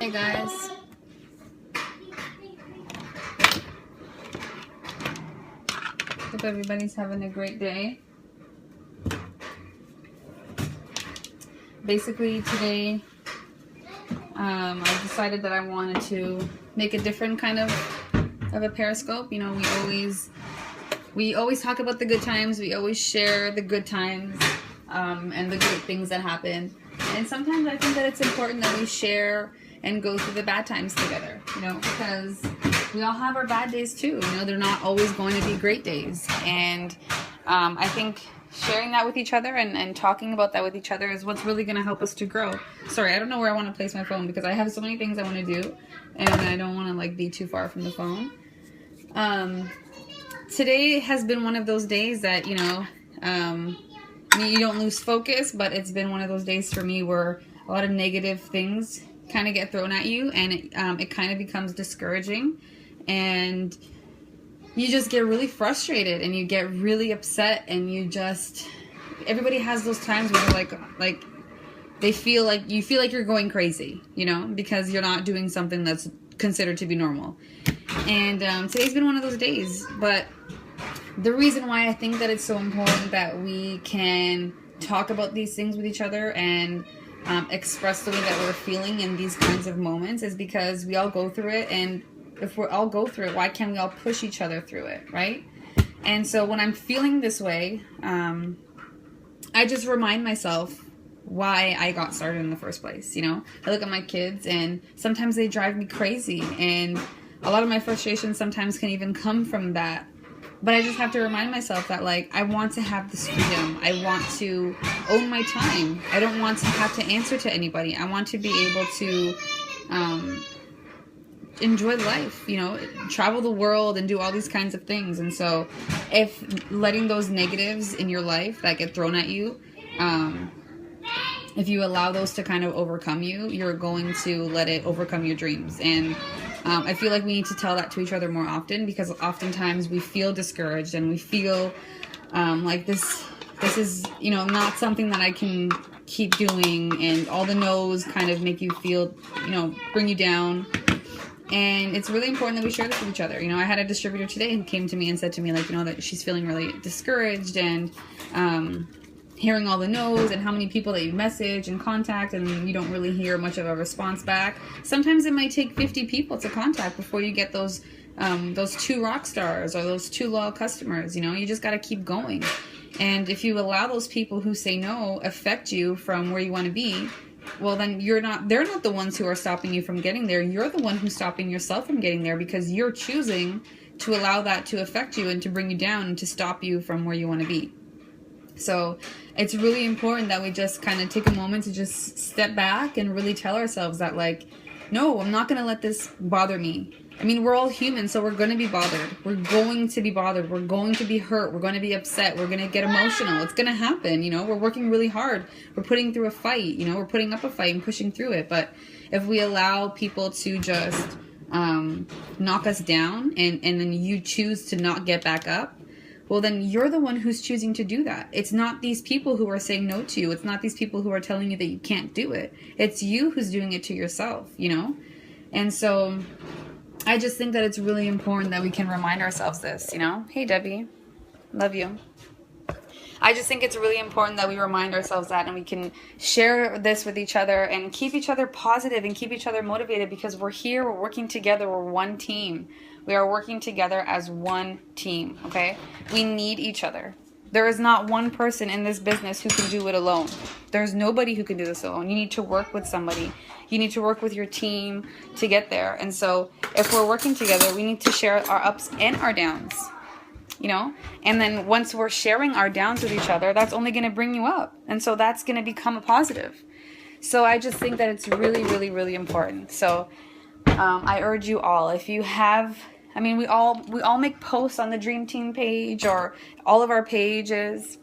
Hey guys. Hope everybody's having a great day. Basically today, I decided that I wanted to make a different kind of a Periscope. You know, we always talk about the good times. We always share the good times and the great things that happen. And sometimes I think that it's important that we share and go through the bad times together, you know, because we all have our bad days too. You know, they're not always going to be great days. And I think sharing that with each other and talking about that with each other is what's really going to help us to grow. Sorry, I don't know where I want to place my phone because I have so many things I want to do and I don't want to like be too far from the phone. Today has been one of those days that, you know, you don't lose focus, but it's been one of those days for me where a lot of negative things kind of get thrown at you, and it kind of becomes discouraging, and you just get really frustrated and you get really upset, and everybody has those times where they're like you feel like you're going crazy, you know, because you're not doing something that's considered to be normal. And today's been one of those days, but the reason why I think that it's so important that we can talk about these things with each other and express the way that we're feeling in these kinds of moments is because we all go through it, and if we all go through it, why can't we all push each other through it, right? And so when I'm feeling this way, I just remind myself why I got started in the first place, you know? I look at my kids and sometimes they drive me crazy, and a lot of my frustration sometimes can even come from that. But I just have to remind myself that, like, I want to have this freedom. I want to own my time. I don't want to have to answer to anybody. I want to be able to enjoy life, you know, travel the world and do all these kinds of things. And so if letting those negatives in your life that get thrown at you, if you allow those to kind of overcome you, you're going to let it overcome your dreams. And I feel like we need to tell that to each other more often, because oftentimes we feel discouraged and we feel like this is, you know, not something that I can keep doing, and all the no's kind of make you feel, you know, bring you down. And it's really important that we share this with each other. You know, I had a distributor today who came to me and said to me, like, you know, that she's feeling really discouraged, and hearing all the no's and how many people that you message and contact, and you don't really hear much of a response back. Sometimes it might take 50 people to contact before you get those 2 rock stars or those 2 loyal customers. You know, you just got to keep going. And if you allow those people who say no affect you from where you want to be, well, then they're not the ones who are stopping you from getting there. You're the one who's stopping yourself from getting there, because you're choosing to allow that to affect you and to bring you down and to stop you from where you want to be. So it's really important that we just kind of take a moment to just step back and really tell ourselves that, like, no, I'm not going to let this bother me. I mean, we're all human, so we're going to be bothered. We're going to be bothered. We're going to be hurt. We're going to be upset. We're going to get emotional. It's going to happen. You know, we're working really hard. We're putting through a fight. You know, we're putting up a fight and pushing through it. But if we allow people to just knock us down, and then you choose to not get back up, well, then you're the one who's choosing to do that. It's not these people who are saying no to you. It's not these people who are telling you that you can't do it. It's you who's doing it to yourself, you know? And so I just think that it's really important that we can remind ourselves this, you know? Hey, Debbie. Love you. I just think it's really important that we remind ourselves that, and we can share this with each other and keep each other positive and keep each other motivated, because we're here, we're working together, we're one team. We are working together as one team, okay? We need each other. There is not one person in this business who can do it alone. There's nobody who can do this alone. You need to work with somebody. You need to work with your team to get there. And so if we're working together, we need to share our ups and our downs, you know? And then once we're sharing our downs with each other, that's only going to bring you up. And so that's going to become a positive. So I just think that it's really, really, really important. So I urge you all, if you have... I mean, we all make posts on the Dream Team page or all of our pages,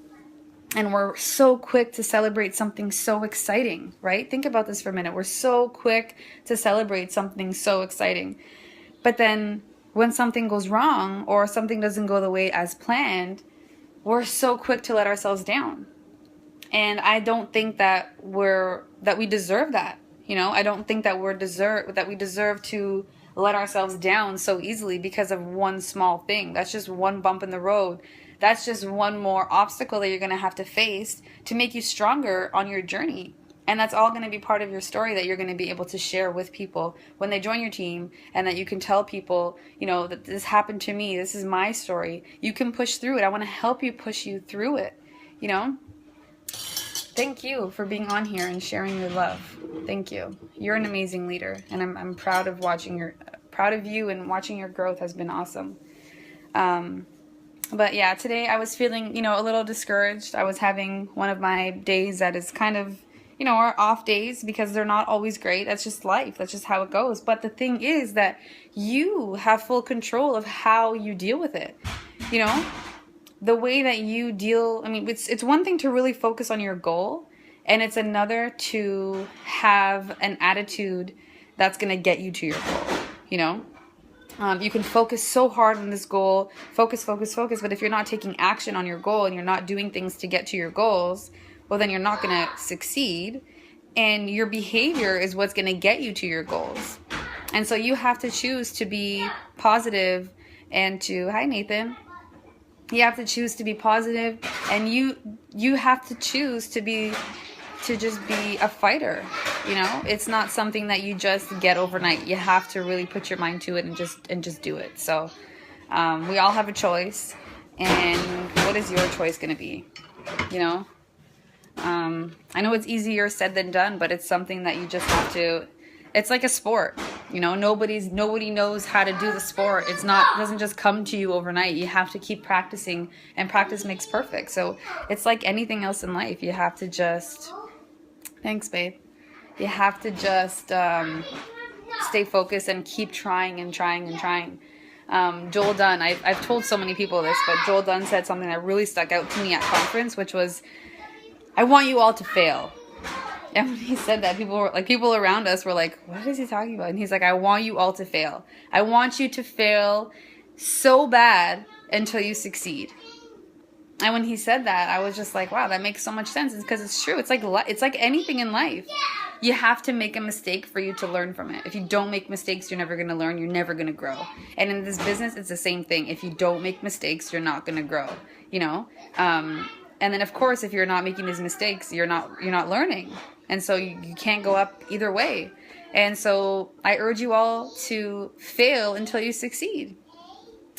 and we're so quick to celebrate something so exciting, right? Think about this for a minute. We're so quick to celebrate something so exciting. But then when something goes wrong or something doesn't go the way as planned, we're so quick to let ourselves down. And I don't think that we deserve that. You know, I don't think that we deserve to let ourselves down so easily because of one small thing. That's just one bump in the road. That's just one more obstacle that you're going to have to face to make you stronger on your journey. And that's all going to be part of your story that you're going to be able to share with people when they join your team, and that you can tell people, you know, that this happened to me. This is my story. You can push through it. I want to help you push you through it, you know? Thank you for being on here and sharing your love. Thank you. You're an amazing leader, and I'm proud of proud of you, and watching your growth has been awesome. But yeah, today I was feeling, you know, a little discouraged. I was having one of my days that is kind of, you know, are off days because they're not always great. That's just life. That's just how it goes. But the thing is that you have full control of how you deal with it. You know, the way that you deal, I mean, it's one thing to really focus on your goal, and it's another to have an attitude that's going to get you to your goal, you know? You can focus so hard on this goal, focus, but if you're not taking action on your goal and you're not doing things to get to your goals, well, then you're not going to succeed, and your behavior is what's going to get you to your goals. And so you have to choose to be positive and to, hi Nathan, you have to choose to be positive, and you have to choose to just be a fighter. You know, it's not something that you just get overnight. You have to really put your mind to it and just do it. So we all have a choice, and what is your choice going to be? You know, I know it's easier said than done, but it's something that you just have to. It's like a sport, you know. Nobody knows how to do the sport. It doesn't just come to you overnight. You have to keep practicing, and practice makes perfect. So it's like anything else in life. You have to just, thanks, babe. You have to just stay focused and keep trying and trying and trying. Joel Dunn, I've told so many people this, but Joel Dunn said something that really stuck out to me at conference, which was, "I want you all to fail." And when he said that, people around us were like, what is he talking about? And he's like, I want you all to fail. I want you to fail so bad until you succeed. And when he said that, I was just like, wow, that makes so much sense. It's because it's true. It's like anything in life. You have to make a mistake for you to learn from it. If you don't make mistakes, you're never going to learn. You're never going to grow. And in this business, it's the same thing. If you don't make mistakes, you're not going to grow, you know? And then, of course, if you're not making these mistakes, you're not learning. And so you can't go up either way. And so I urge you all to fail until you succeed.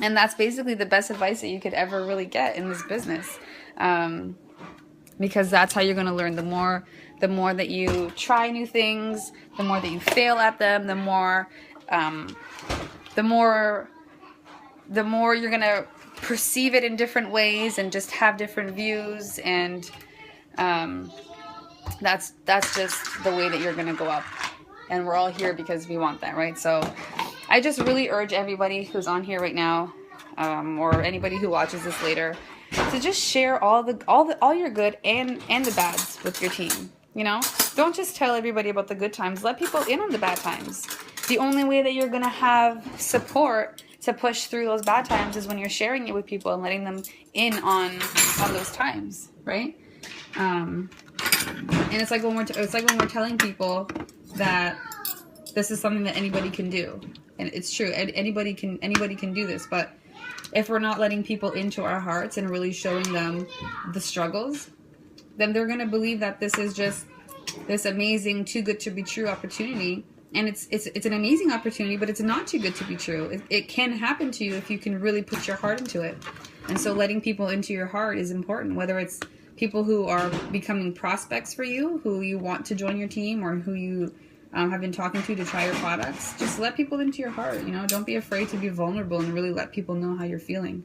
And that's basically the best advice that you could ever really get in this business. Because that's how you're going to learn. The more that you try new things, the more that you fail at them, the more you're going to perceive it in different ways and just have different views. And that's just the way that you're going to go up. And we're all here because we want that, right? So I just really urge everybody who's on here right now, or anybody who watches this later, to just share all your good and the bads with your team. You know, don't just tell everybody about the good times. Let people in on the bad times. The only way that you're gonna have support to push through those bad times is when you're sharing it with people and letting them in on those times, right? And it's like when we're telling people that this is something that anybody can do, and it's true. Anybody can do this, but if we're not letting people into our hearts and really showing them the struggles, then they're going to believe that this is just this amazing, too good to be true opportunity. And it's an amazing opportunity, but it's not too good to be true. It can happen to you if you can really put your heart into it. And so letting people into your heart is important, whether it's people who are becoming prospects for you, who you want to join your team, or who you have been talking to try your products. Just let people into your heart. You know, don't be afraid to be vulnerable and really let people know how you're feeling.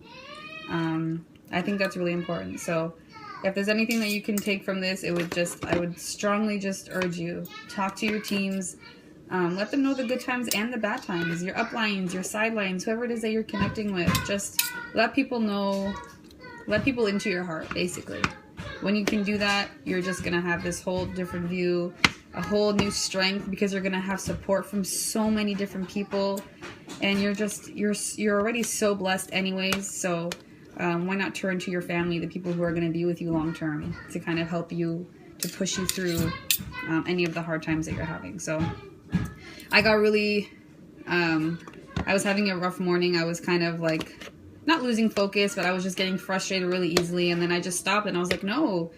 I think that's really important. So if there's anything that you can take from this, I would strongly just urge you, talk to your teams, let them know the good times and the bad times, your uplines, your sidelines, whoever it is that you're connecting with. Just let people know, let people into your heart, basically. When you can do that, you're just going to have this whole different view, a whole new strength, because you're going to have support from so many different people, and you're already so blessed anyways. So why not turn to your family, the people who are going to be with you long term, to kind of help you push you through any of the hard times that you're having. So I got really, I was having a rough morning. I was kind of like, not losing focus, but I was just getting frustrated really easily. And then I just stopped and I was like, no,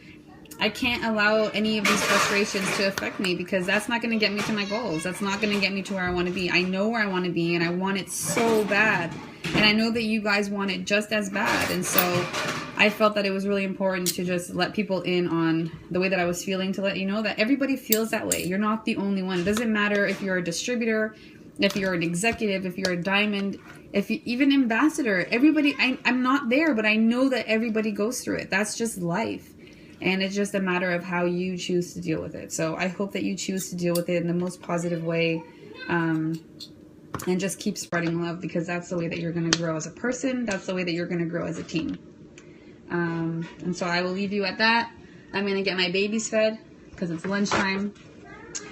I can't allow any of these frustrations to affect me, because that's not going to get me to my goals. That's not going to get me to where I want to be. I know where I want to be, and I want it so bad. And I know that you guys want it just as bad. And so I felt that it was really important to just let people in on the way that I was feeling, to let you know that everybody feels that way. You're not the only one. It doesn't matter if you're a distributor, if you're an executive, if you're a diamond, if you even ambassador. Everybody, I'm not there, but I know that everybody goes through it. That's just life. And it's just a matter of how you choose to deal with it. So I hope that you choose to deal with it in the most positive way, and just keep spreading love, because that's the way that you're going to grow as a person. That's the way that you're going to grow as a team. And so I will leave you at that. I'm going to get my babies fed because it's lunchtime.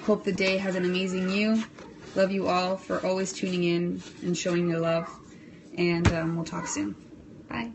Hope the day has an amazing you. Love you all for always tuning in and showing your love. And we'll talk soon. Bye.